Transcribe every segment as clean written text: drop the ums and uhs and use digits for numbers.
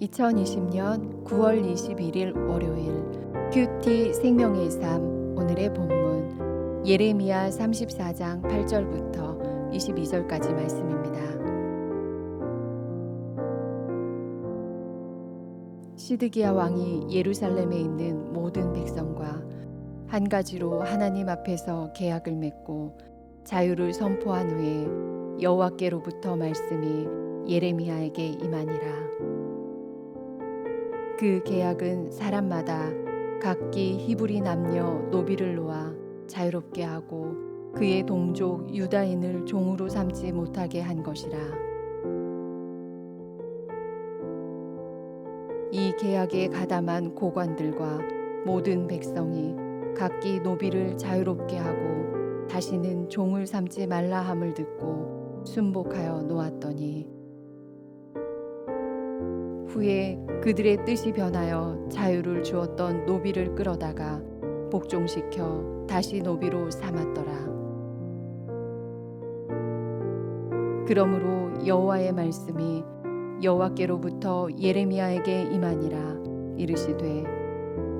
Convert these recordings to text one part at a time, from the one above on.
2020년 9월 21일 월요일 큐티 생명의 삶 오늘의 본문 예레미야 34장 8절부터 22절까지 말씀입니다. 시드기야 왕이 예루살렘에 있는 모든 백성과 한 가지로 하나님 앞에서 계약을 맺고 자유를 선포한 후에 여호와께로부터 말씀이 예레미야에게 임하니라. 그 계약은 사람마다 각기 히브리 남녀 노비를 놓아 자유롭게 하고 그의 동족 유다인을 종으로 삼지 못하게 한 것이라. 이 계약에 가담한 고관들과 모든 백성이 각기 노비를 자유롭게 하고 다시는 종을 삼지 말라 함을 듣고 순복하여 놓았더니 후에 그들의 뜻이 변하여 자유를 주었던 노비를 끌어다가 복종시켜 다시 노비로 삼았더라. 그러므로 여호와의 말씀이 여호와께로부터 예레미야에게 임하니라. 이르시되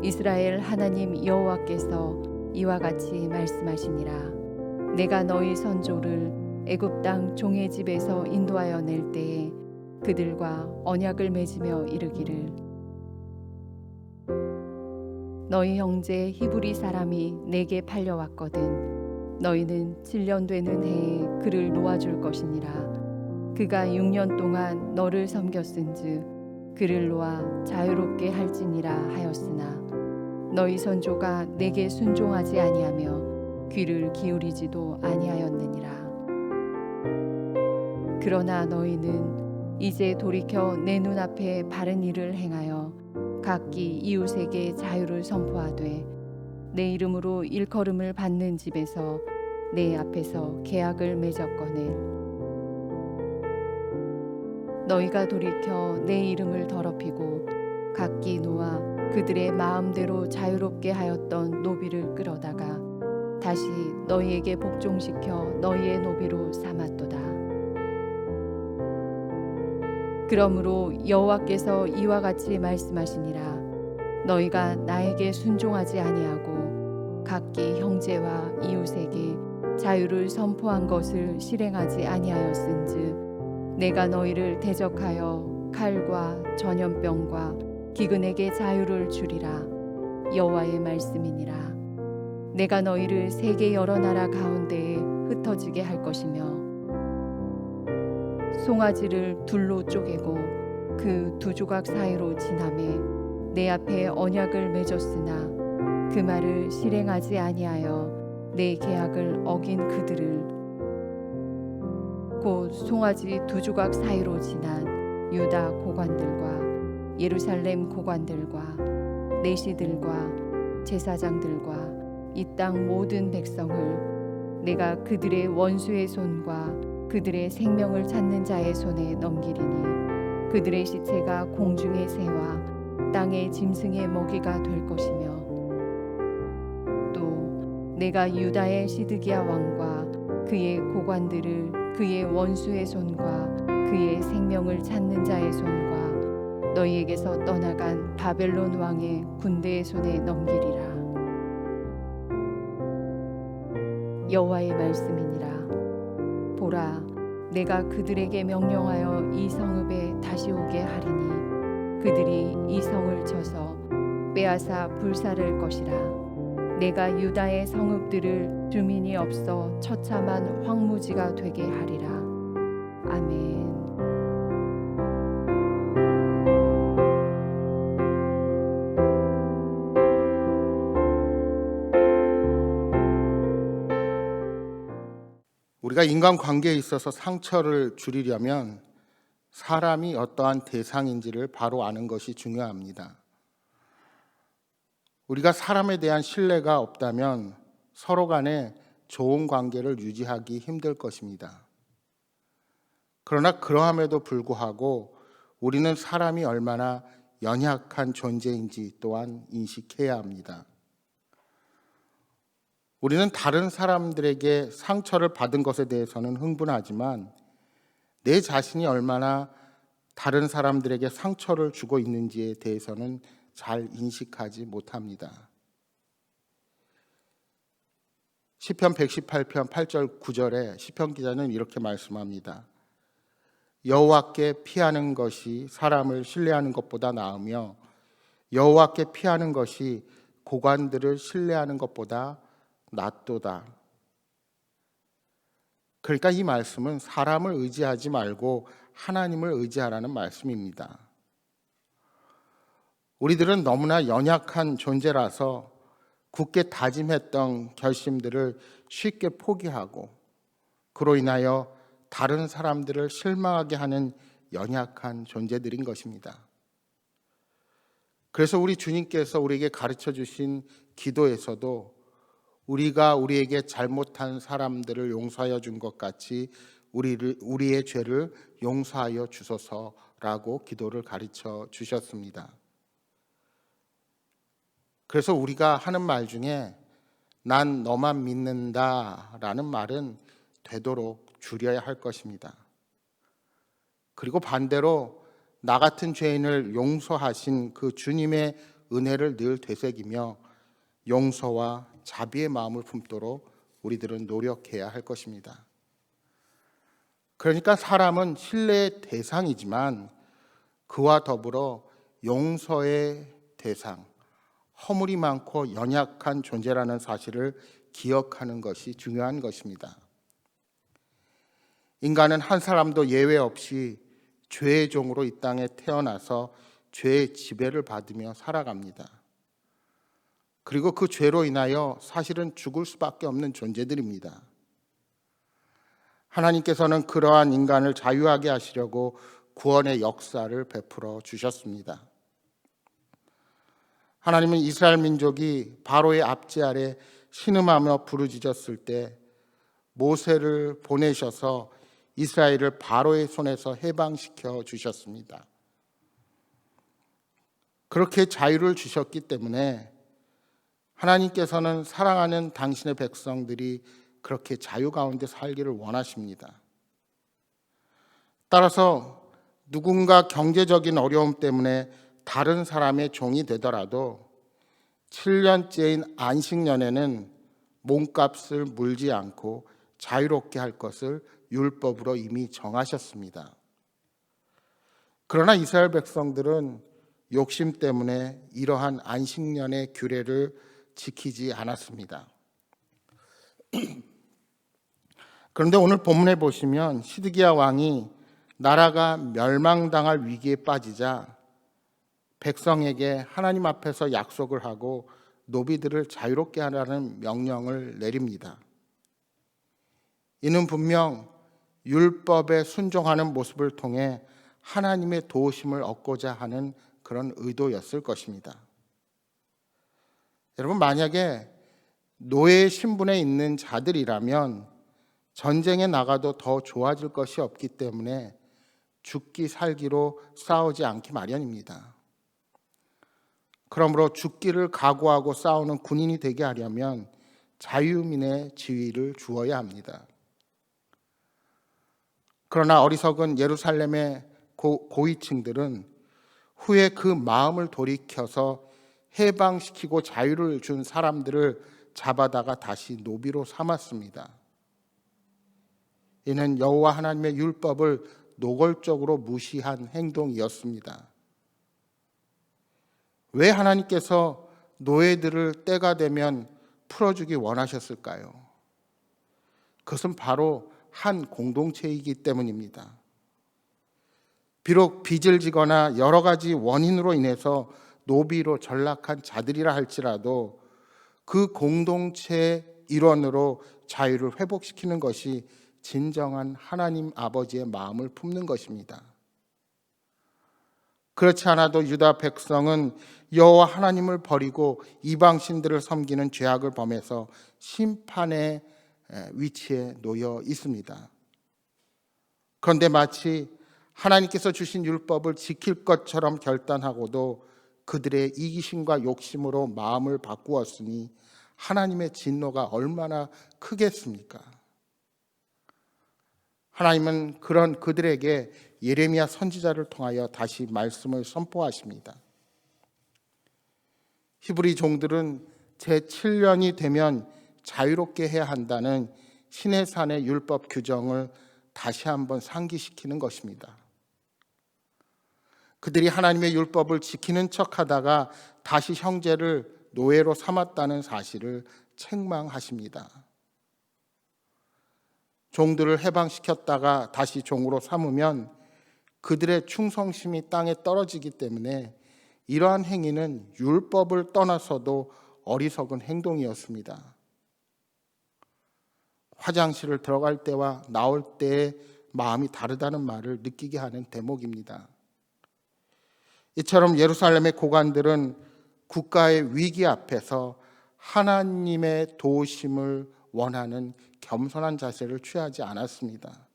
이스라엘 하나님 여호와께서 이와 같이 말씀하시니라. 내가 너희 선조를 애굽 땅 종의 집에서 인도하여 낼 때에 그들과 언약을 맺으며 이르기를 너희 형제 히브리 사람이 내게 팔려왔거든 너희는 7년 되는 해에 그를 놓아줄 것이니라. 그가 6년 동안 너를 섬겼은즉 그를 놓아 자유롭게 할지니라 하였으나 너희 선조가 내게 순종하지 아니하며 귀를 기울이지도 아니하였느니라. 그러나 너희는 이제 돌이켜 내 눈앞에 바른 일을 행하여 각기 이웃에게 자유를 선포하되 내 이름으로 일컬음을 받는 집에서 내 앞에서 계약을 맺었거늘 너희가 돌이켜 내 이름을 더럽히고 각기 놓아 그들의 마음대로 자유롭게 하였던 노비를 끌어다가 다시 너희에게 복종시켜 너희의 노비로 삼았도다. 그러므로 여호와께서 이와 같이 말씀하시니라. 너희가 나에게 순종하지 아니하고 각기 형제와 이웃에게 자유를 선포한 것을 실행하지 아니하였은즉 내가 너희를 대적하여 칼과 전염병과 기근에게 자유를 주리라. 여호와의 말씀이니라. 내가 너희를 세계 여러 나라 가운데에 흩어지게 할 것이며 송아지를 둘로 쪼개고 그 두 조각 사이로 지나매 내 앞에 언약을 맺었으나 그 말을 실행하지 아니하여 내 계약을 어긴 그들을 곧 송아지 두 조각 사이로 지난 유다 고관들과 예루살렘 고관들과 내시들과 제사장들과 이 땅 모든 백성을 내가 그들의 원수의 손과 그들의 생명을 찾는 자의 손에 넘기리니 그들의 시체가 공중의 새와 땅의 짐승의 먹이가 될 것이며 또 내가 유다의 시드기야 왕과 그의 고관들을 그의 원수의 손과 그의 생명을 찾는 자의 손과 너희에게서 떠나간 바벨론 왕의 군대의 손에 넘기리라. 여호와의 말씀이니라. 보라, 내가 그들에게 명령하여 이 성읍에 다시 오게 하리니 그들이 이 성을 쳐서 빼앗아 불사를 것이라. 내가 유다의 성읍들을 주민이 없어 처참한 황무지가 되게 하리라. 아멘. 우리가 인간관계에 있어서 상처를 줄이려면 사람이 어떠한 대상인지를 바로 아는 것이 중요합니다. 우리가 사람에 대한 신뢰가 없다면 서로 간에 좋은 관계를 유지하기 힘들 것입니다. 그러나 그러함에도 불구하고 우리는 사람이 얼마나 연약한 존재인지 또한 인식해야 합니다. 우리는 다른 사람들에게 상처를 받은 것에 대해서는 흥분하지만 내 자신이 얼마나 다른 사람들에게 상처를 주고 있는지에 대해서는 잘 인식하지 못합니다. 시편 118편 8절 9절에 시편 기자는 이렇게 말씀합니다. 여호와께 피하는 것이 사람을 신뢰하는 것보다 나으며 여호와께 피하는 것이 고관들을 신뢰하는 것보다 낫도다. 그러니까 이 말씀은 사람을 의지하지 말고 하나님을 의지하라는 말씀입니다. 우리들은 너무나 연약한 존재라서 굳게 다짐했던 결심들을 쉽게 포기하고 그로 인하여 다른 사람들을 실망하게 하는 연약한 존재들인 것입니다. 그래서 우리 주님께서 우리에게 가르쳐 주신 기도에서도 우리가 우리에게 잘못한 사람들을 용서하여 준 것 같이 우리의 죄를 용서하여 주소서라고 기도를 가르쳐 주셨습니다. 그래서 우리가 하는 말 중에 난 너만 믿는다라는 말은 되도록 줄여야 할 것입니다. 그리고 반대로 나 같은 죄인을 용서하신 그 주님의 은혜를 늘 되새기며 용서와 자비의 마음을 품도록 우리들은 노력해야 할 것입니다. 그러니까 사람은 신뢰의 대상이지만 그와 더불어 용서의 대상, 허물이 많고 연약한 존재라는 사실을 기억하는 것이 중요한 것입니다. 인간은 한 사람도 예외 없이 죄의 종으로 이 땅에 태어나서 죄의 지배를 받으며 살아갑니다. 그리고 그 죄로 인하여 사실은 죽을 수밖에 없는 존재들입니다. 하나님께서는 그러한 인간을 자유하게 하시려고 구원의 역사를 베풀어 주셨습니다. 하나님은 이스라엘 민족이 바로의 압제 아래 신음하며 부르짖었을 때 모세를 보내셔서 이스라엘을 바로의 손에서 해방시켜 주셨습니다. 그렇게 자유를 주셨기 때문에 하나님께서는 사랑하는 당신의 백성들이 그렇게 자유 가운데 살기를 원하십니다. 따라서 누군가 경제적인 어려움 때문에 다른 사람의 종이 되더라도 7년째인 안식년에는 몸값을 물지 않고 자유롭게 할 것을 율법으로 이미 정하셨습니다. 그러나 이스라엘 백성들은 욕심 때문에 이러한 안식년의 규례를 지키지 않았습니다. 그런데 오늘 본문에 보시면 시드기야 왕이 나라가 멸망당할 위기에 빠지자 백성에게 하나님 앞에서 약속을 하고 노비들을 자유롭게 하라는 명령을 내립니다. 이는 분명 율법에 순종하는 모습을 통해 하나님의 도우심을 얻고자 하는 그런 의도였을 것입니다. 여러분, 만약에 노예 신분에 있는 자들이라면 전쟁에 나가도 더 좋아질 것이 없기 때문에 죽기 살기로 싸우지 않기 마련입니다. 그러므로 죽기를 각오하고 싸우는 군인이 되게 하려면 자유민의 지위를 주어야 합니다. 그러나 어리석은 예루살렘의 고위층들은 후에 그 마음을 돌이켜서 해방시키고 자유를 준 사람들을 잡아다가 다시 노비로 삼았습니다. 이는 여호와 하나님의 율법을 노골적으로 무시한 행동이었습니다. 왜 하나님께서 노예들을 때가 되면 풀어주기 원하셨을까요? 그것은 바로 한 공동체이기 때문입니다. 비록 빚을 지거나 여러 가지 원인으로 인해서 노비로 전락한 자들이라 할지라도 그 공동체의 일원으로 자유를 회복시키는 것이 진정한 하나님 아버지의 마음을 품는 것입니다. 그렇지 않아도 유다 백성은 여호와 하나님을 버리고 이방신들을 섬기는 죄악을 범해서 심판의 위치에 놓여 있습니다. 그런데 마치 하나님께서 주신 율법을 지킬 것처럼 결단하고도 그들의 이기심과 욕심으로 마음을 바꾸었으니 하나님의 진노가 얼마나 크겠습니까? 하나님은 그런 그들에게 예레미야 선지자를 통하여 다시 말씀을 선포하십니다. 히브리 종들은 제7년이 되면 자유롭게 해야 한다는 시내산의 율법 규정을 다시 한번 상기시키는 것입니다. 그들이 하나님의 율법을 지키는 척하다가 다시 형제를 노예로 삼았다는 사실을 책망하십니다. 종들을 해방시켰다가 다시 종으로 삼으면 그들의 충성심이 땅에 떨어지기 때문에 이러한 행위는 율법을 떠나서도 어리석은 행동이었습니다. 화장실을 들어갈 때와 나올 때의 마음이 다르다는 말을 느끼게 하는 대목입니다. 이처럼 예루살렘의 고관들은 국가의 위기 앞에서 하나님의 도우심을 원하는 겸손한 자세를 취하지 않았습니다.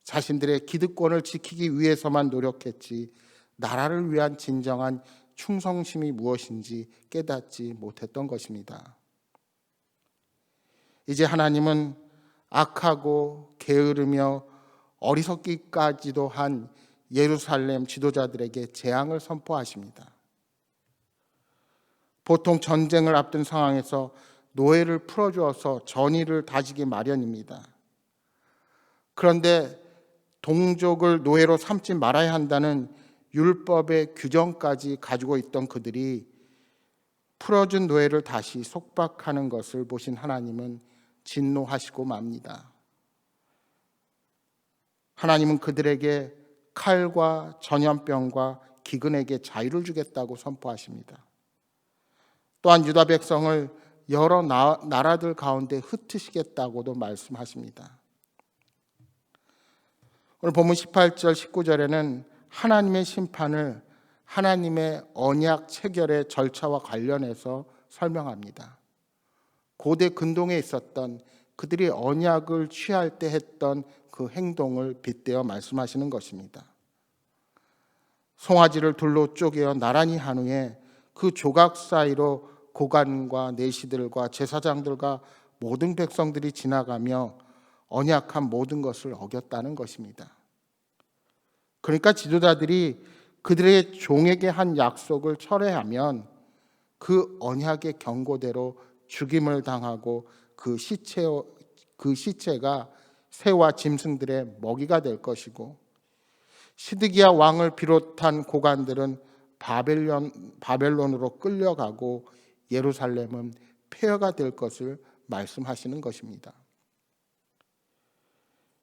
자신들의 기득권을 지키기 위해서만 노력했지 나라를 위한 진정한 충성심이 무엇인지 깨닫지 못했던 것입니다. 이제 하나님은 악하고 게으르며 어리석기까지도 한 예루살렘 지도자들에게 재앙을 선포하십니다. 보통 전쟁을 앞둔 상황에서 노예를 풀어주어서 전의를 다지기 마련입니다. 그런데 동족을 노예로 삼지 말아야 한다는 율법의 규정까지 가지고 있던 그들이 풀어준 노예를 다시 속박하는 것을 보신 하나님은 진노하시고 맙니다. 하나님은 그들에게 칼과 전염병과 기근에게 자유를 주겠다고 선포하십니다. 또한 유다 백성을 여러 나라들 가운데 흩으시겠다고도 말씀하십니다. 오늘 본문 18절 19절에는 하나님의 심판을 하나님의 언약 체결의 절차와 관련해서 설명합니다. 고대 근동에 있었던 그들이 언약을 취할 때 했던 그 행동을 빗대어 말씀하시는 것입니다. 송아지를 둘로 쪼개어 나란히 한 후에 그 조각 사이로 고관과 내시들과 제사장들과 모든 백성들이 지나가며 언약한 모든 것을 어겼다는 것입니다. 그러니까 지도자들이 그들의 종에게 한 약속을 철회하면 그 언약의 경고대로 죽임을 당하고 그 시체가 새와 짐승들의 먹이가 될 것이고, 시드기야 왕을 비롯한 고관들은 바벨론으로 끌려가고 예루살렘은 폐허가 될 것을 말씀하시는 것입니다.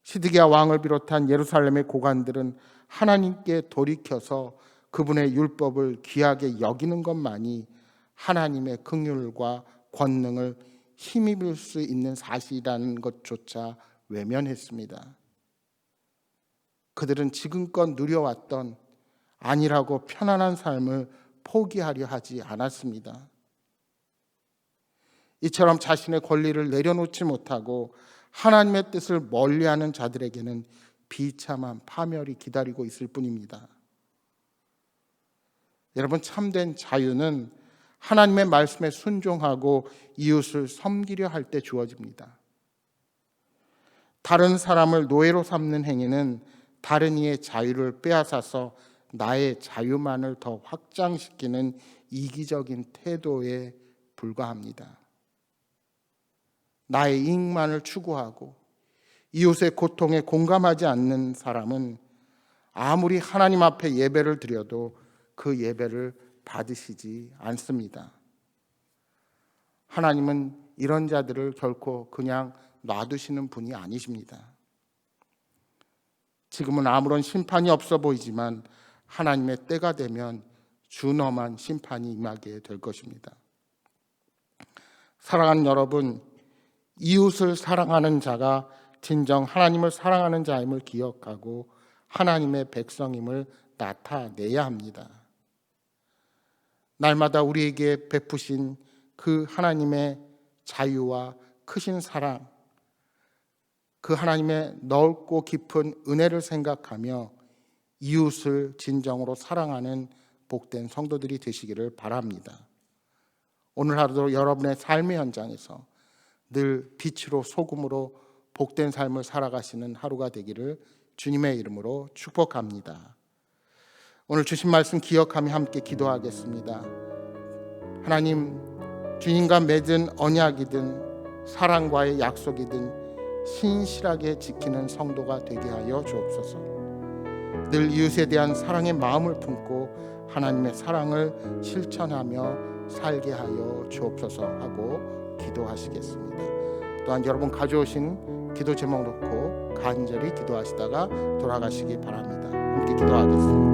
시드기야 왕을 비롯한 예루살렘의 고관들은 하나님께 돌이켜서 그분의 율법을 귀하게 여기는 것만이 하나님의 긍휼과 권능을 힘입을 수 있는 사실이라는 것조차 외면했습니다. 그들은 지금껏 누려왔던 안일하고 편안한 삶을 포기하려 하지 않았습니다. 이처럼 자신의 권리를 내려놓지 못하고 하나님의 뜻을 멀리하는 자들에게는 비참한 파멸이 기다리고 있을 뿐입니다. 여러분, 참된 자유는 하나님의 말씀에 순종하고 이웃을 섬기려 할 때 주어집니다. 다른 사람을 노예로 삼는 행위는 다른 이의 자유를 빼앗아서 나의 자유만을 더 확장시키는 이기적인 태도에 불과합니다. 나의 이익만을 추구하고 이웃의 고통에 공감하지 않는 사람은 아무리 하나님 앞에 예배를 드려도 그 예배를 받으시지 않습니다. 하나님은 이런 자들을 결코 그냥 놔두시는 분이 아니십니다. 지금은 아무런 심판이 없어 보이지만 하나님의 때가 되면 준엄한 심판이 임하게 될 것입니다. 사랑하는 여러분, 이웃을 사랑하는 자가 진정 하나님을 사랑하는 자임을 기억하고 하나님의 백성임을 나타내야 합니다. 날마다 우리에게 베푸신 그 하나님의 자유와 크신 사랑, 그 하나님의 넓고 깊은 은혜를 생각하며 이웃을 진정으로 사랑하는 복된 성도들이 되시기를 바랍니다. 오늘 하루도 여러분의 삶의 현장에서 늘 빛으로 소금으로 복된 삶을 살아가시는 하루가 되기를 주님의 이름으로 축복합니다. 오늘 주신 말씀 기억하며 함께 기도하겠습니다. 하나님, 주님과 맺은 언약이든 사랑과의 약속이든 신실하게 지키는 성도가 되게 하여 주옵소서. 늘 이웃에 대한 사랑의 마음을 품고 하나님의 사랑을 실천하며 살게 하여 주옵소서 하고 기도하시겠습니다. 또한 여러분 가져오신 기도 제목 놓고 간절히 기도하시다가 돌아가시기 바랍니다. 함께 기도하겠습니다.